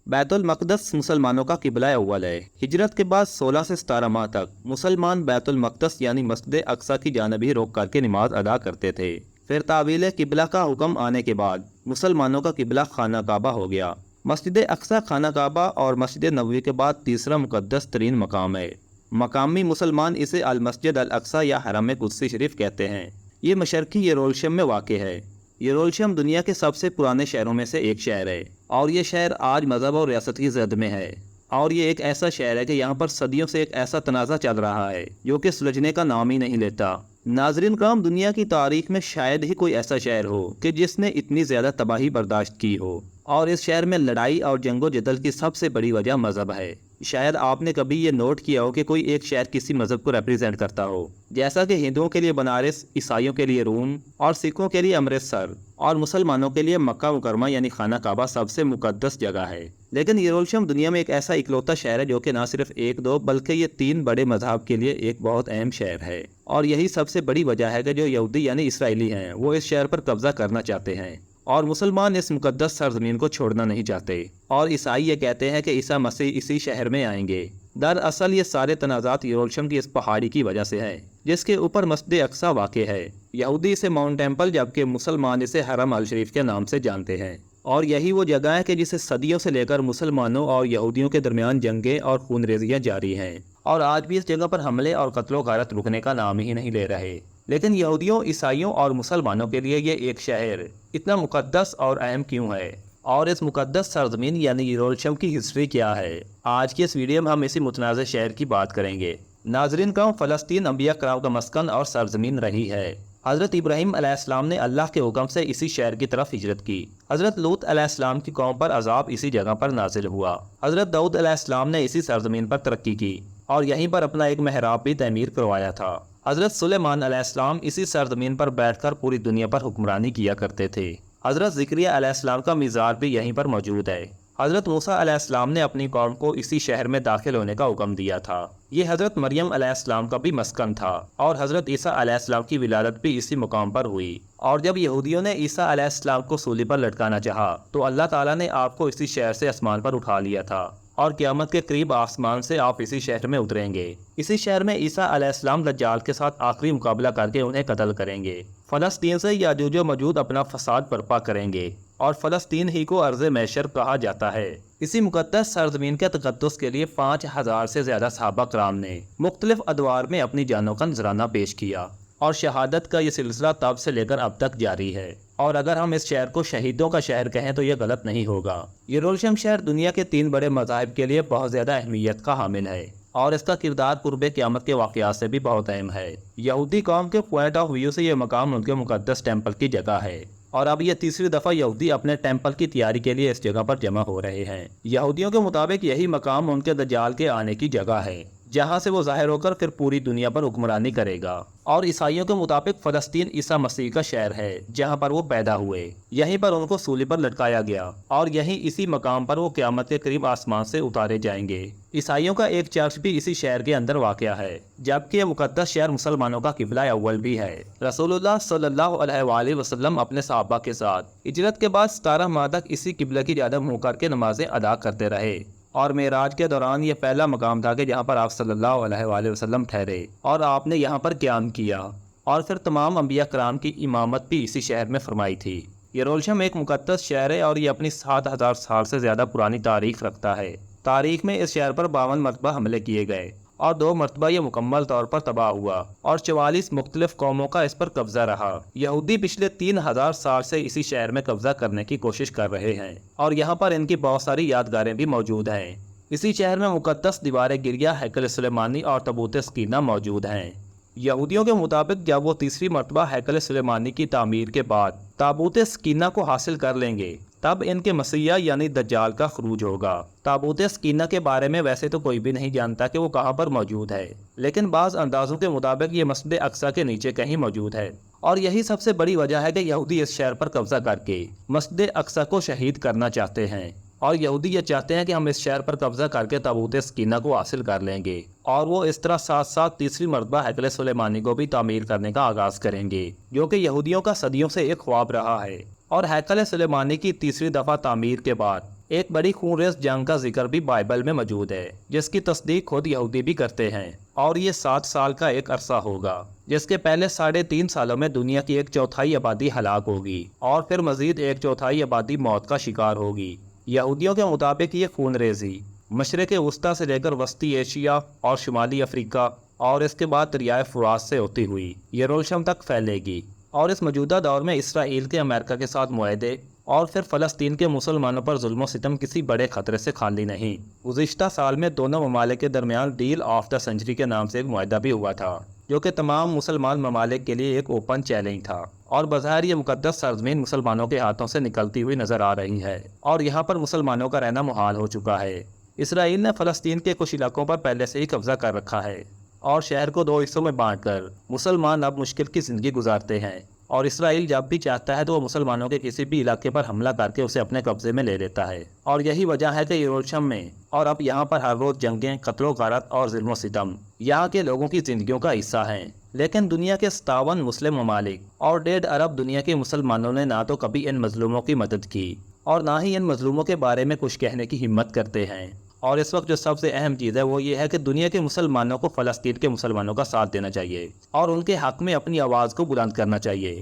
बैतुल मक़दस मुसलमानों का क़िबला अव्वल है। हिजरत के बाद 16 से 17 माह तक मुसलमान बैतुल मक़दस यानी मस्जिद अक़सा की जानिब ही रुख करके नमाज अदा करते थे। फिर तावील क़िबला का हुक्म आने के बाद मुसलमानों का क़िबला खाना काबा हो गया। मस्जिद अक़सा खाना काबा और मस्जिद नबवी के बाद तीसरा मुक़द्दस तरीन मकाम है। मकामी मुसलमान इसे अल मस्जिद अल अक़सा या हरम कुद्सी शरीफ कहते हैं। ये मशरक़ी यरूशलेम में वाक़ है। यरूशलेम दुनिया के सबसे पुराने शहरों में से एक शहर है और ये शहर आज मज़हब और रियासत की ज़द में है। और ये एक ऐसा शहर है कि यहाँ पर सदियों से एक ऐसा तनाज़ा चल रहा है जो कि सुलझने का नाम ही नहीं लेता। नाज़रीन कराम, दुनिया की तारीख में शायद ही कोई ऐसा शहर हो कि जिसने इतनी ज़्यादा तबाही बर्दाश्त की हो, और इस शहर में लड़ाई और जंगो जदल की सबसे बड़ी वजह मज़हब है। शायद आपने कभी ये नोट किया हो कि कोई एक शहर किसी मज़हब को रिप्रेजेंट करता हो, जैसा कि हिंदुओं के लिए बनारस, ईसाइयों के लिए रोम और सिखों के लिए अमृतसर और मुसलमानों के लिए मक्का मुकरमा यानी खाना काबा सबसे मुकद्दस जगह है। लेकिन यरूशलेम दुनिया में एक ऐसा इकलौता शहर है जो कि ना सिर्फ एक दो बल्कि ये 3 बड़े मज़हब के लिए एक बहुत अहम शहर है। और यही सबसे बड़ी वजह है कि जो यहूदी यानी इसराइली हैं वो इस शहर पर कब्जा करना चाहते हैं और मुसलमान इस मुकद्दस सरजमीन को छोड़ना नहीं चाहते। और ईसाई ये कहते हैं कि ईसा मसीह इसी शहर में आएंगे। दरअसल ये सारे तनाज़ात यरूशलेम की इस पहाड़ी की वजह से हैं जिसके ऊपर मस्जिद अक़सा वाक़ है। यहूदी इसे माउंट टेम्पल जबकि मुसलमान इसे हरम अल शरीफ के नाम से जानते हैं। और यही वो जगह है कि जिसे सदियों से लेकर मुसलमानों और यहूदियों के दरमियान जंगें और खूनरेज़ियाँ जारी हैं और आज भी इस जगह पर हमले और कत्लो गारत रुकने का नाम ही नहीं ले रहे। लेकिन यहूदियों, ईसाइयों और मुसलमानों के लिए ये एक शहर इतना मुकद्दस और अहम क्यों है, और इस मुकद्दस सरजमीन यानी यरूशलेम की हिस्ट्री क्या है, आज की इस वीडियो में हम इसी मुतनाज़ शहर की बात करेंगे। नाज़रीन कराम, फ़लस्तीन अंबिया कराम का मस्कन और सरजमीन रही है। हज़रत इब्राहीम अलैहिस्सलाम ने अल्लाह के हुक्म से इसी शहर की तरफ हिजरत की। हज़रत लूत अलैहिस्सलाम की कौम पर अजाब इसी जगह पर नाजिल हुआ। हज़रत दाऊद अलैहिस्सलाम ने इसी सरजमीन पर तरक्की की और यहीं पर अपना एक महराब भी तमीर करवाया था। हज़रत सुलेमान अलैहिस्सलाम इसी सरजमीन पर बैठकर पूरी दुनिया पर हुक्मरानी किया करते थे। हज़रत ज़िक्रिया अलैहिस्सलाम का मीज़ार भी यहीं पर मौजूद है। हज़रत मूसा अलैहिस्सलाम ने अपनी कौम को इसी शहर में दाखिल होने का हुक्म दिया था। ये हज़रत मरियम अलैहिस्सलाम का भी मस्कन था और हज़रत ईसा अलैहिस्सलाम की विलादत भी इसी मुकाम पर हुई। और जब यहूदियों ने ईसा अलैहिस्सलाम को सूली पर लटकाना चाहा तो अल्लाह ताला ने आपको इसी शहर से आसमान पर उठा लिया था और क़यामत के करीब आसमान से आप इसी शहर में उतरेंगे। इसी शहर में ईसा अलैहिस्सलाम दज्जाल के साथ आखिरी मुकाबला करके उन्हें कत्ल करेंगे। फ़लस्तीन से याजूज व मजूद अपना फसाद बर्पा करेंगे और फ़लस्तीन ही को अर्ज़ मैशर कहा जाता है। इसी मुक़द्दस सरज़मीन के तक़द्दुस के लिए 5000 से ज़्यादा सहाबा कराम ने मुख्तलिफ अदवार में अपनी जानों का नजराना पेश किया और शहादत का ये सिलसिला तब से लेकर अब तक जारी है। और अगर हम इस शहर को शहीदों का शहर कहें तो यह गलत नहीं होगा। यरूशलेम शहर दुनिया के 3 बड़े मज़ाहिब के लिए बहुत ज़्यादा अहमियत का हामिल है और इसका किरदार कुर्बे क़यामत के वाक़यात से भी बहुत अहम है। यहूदी कौम के पॉइंट ऑफ व्यू से यह मकाम उनके मुक़द्दस टेम्पल की जगह है और अब यह तीसरी दफ़ा यहूदी अपने टेम्पल की तैयारी के लिए इस जगह पर जमा हो रहे हैं। यहूदियों के मुताबिक यही मकाम उनके दज्जाल के आने की जगह है जहाँ से वो ज़ाहिर होकर फिर पूरी दुनिया पर हुक्मरानी करेगा। और ईसाइयों के मुताबिक फ़लस्तीन ईसा मसीह का शहर है जहाँ पर वो पैदा हुए। यहीं पर उनको सूली पर लटकाया गया और यहीं इसी मकाम पर वो क़यामत के करीब आसमान से उतारे जाएंगे। ईसाइयों का एक चर्च भी इसी शहर के अंदर वाक़या है, जबकि यह मुक़द्दस शहर मुसलमानों का क़िबला अव्वल भी है। रसूलुल्लाह सल्लल्लाहु अलैहि वसल्लम अपने सहाबा के साथ हिजरत के बाद 17 माह तक इसी क़िबला की जानिब मुँह करके नमाजें अदा करते रहे और मेराज के दौरान ये पहला मकाम था कि जहाँ पर आप सल्लल्लाहु अलैहि वसल्लम ठहरे और आपने यहाँ पर क़याम किया और फिर तमाम अंबिया कराम की इमामत भी इसी शहर में फरमाई थी। यरूशलेम एक मुक़द्दस शहर है और ये अपनी 7000 साल से ज़्यादा पुरानी तारीख रखता है। तारीख में इस शहर पर 52 मरतबा हमले किए गए और 2 मरतबा ये मुकम्मल तौर पर तबाह हुआ और 44 मुख्तलिफ कौमों का इस पर कब्जा रहा। यहूदी पिछले 3000 साल से इसी शहर में कब्जा करने की कोशिश कर रहे हैं और यहाँ पर इनकी बहुत सारी यादगारें भी मौजूद हैं। इसी शहर में मुक़द्दस दीवार गिरिया, हैकल सुलेमानी और तबूत सकीना मौजूद हैं। यहूदियों के मुताबिक जब वो तीसरी मरतबा हैकल सुलेमानी की तामीर के बाद ताबूत सकीना को हासिल कर लेंगे तब इनके मसीहा यानी दज्जाल का खरूज होगा। ताबूत सकीना के बारे में वैसे तो कोई भी नहीं जानता कि वो कहाँ पर मौजूद है, लेकिन बाज़ अंदाज़ों के मुताबिक ये मस्जिद अक़सा के नीचे कहीं मौजूद है और यही सबसे बड़ी वजह है कि यहूदी इस शहर पर कब्जा करके मस्जिद अक़सा को शहीद करना चाहते हैं। और यहूदी ये चाहते हैं कि हम इस शहर पर कब्जा करके ताबूत सकीना को हासिल कर लेंगे और वो इस तरह साथ साथ तीसरी मरतबा हैकल सुलेमानी को भी तामीर करने का आगाज़ करेंगे, जो कि यहूदियों का सदियों से एक ख्वाब रहा है। और हैकल सुलेमानी की तीसरी दफ़ा तामीर के बाद ایک بڑی خونریز جنگ کا ذکر بھی بائبل میں موجود ہے، جس کی تصدیق خود یہودی بھی کرتے ہیں، اور یہ 7 سال کا ایک عرصہ ہوگا، جس کے پہلے 3.5 سالوں میں دنیا کی 1/4 آبادی ہلاک ہوگی اور پھر مزید 1/4 آبادی موت کا شکار ہوگی۔ یہودیوں کے مطابق یہ خونریزی مشرق وسطیٰ سے لے کر وسطی ایشیا اور شمالی افریقہ اور اس کے بعد دریائے فرات سے ہوتی ہوئی یروشلم تک پھیلے گی، اور اس موجودہ دور میں اسرائیل کے امریکہ کے ساتھ معاہدے اور پھر فلسطین کے مسلمانوں پر ظلم و ستم کسی بڑے خطرے سے خالی نہیں۔ گزشتہ سال میں دونوں ممالک کے درمیان ڈیل آف دا سینچری کے نام سے ایک معاہدہ بھی ہوا تھا، جو کہ تمام مسلمان ممالک کے لیے ایک اوپن چیلنج تھا، اور بظاہر یہ مقدس سرزمین مسلمانوں کے ہاتھوں سے نکلتی ہوئی نظر آ رہی ہے، اور یہاں پر مسلمانوں کا رہنا محال ہو چکا ہے۔ اسرائیل نے فلسطین کے کچھ علاقوں پر پہلے سے ہی قبضہ کر رکھا ہے، اور شہر کو 2 حصوں میں بانٹ کر مسلمان اب مشکل کی زندگی گزارتے ہیں، اور اسرائیل جب بھی چاہتا ہے تو وہ مسلمانوں کے کسی بھی علاقے پر حملہ کر کے اسے اپنے قبضے میں لے لیتا ہے، اور یہی وجہ ہے کہ یروشلم میں اور اب یہاں پر ہر روز جنگیں، قتل و غارت اور ظلم و ستم یہاں کے لوگوں کی زندگیوں کا حصہ ہیں۔ لیکن دنیا کے 57 مسلم ممالک اور 1.5 ارب دنیا کے مسلمانوں نے نہ تو کبھی ان مظلوموں کی مدد کی اور نہ ہی ان مظلوموں کے بارے میں کچھ کہنے کی ہمت کرتے ہیں۔ اور اس وقت جو سب سے اہم چیز ہے وہ یہ ہے کہ دنیا کے مسلمانوں کو فلسطین کے مسلمانوں کا ساتھ دینا چاہیے اور ان کے حق میں اپنی آواز کو بلند کرنا چاہیے۔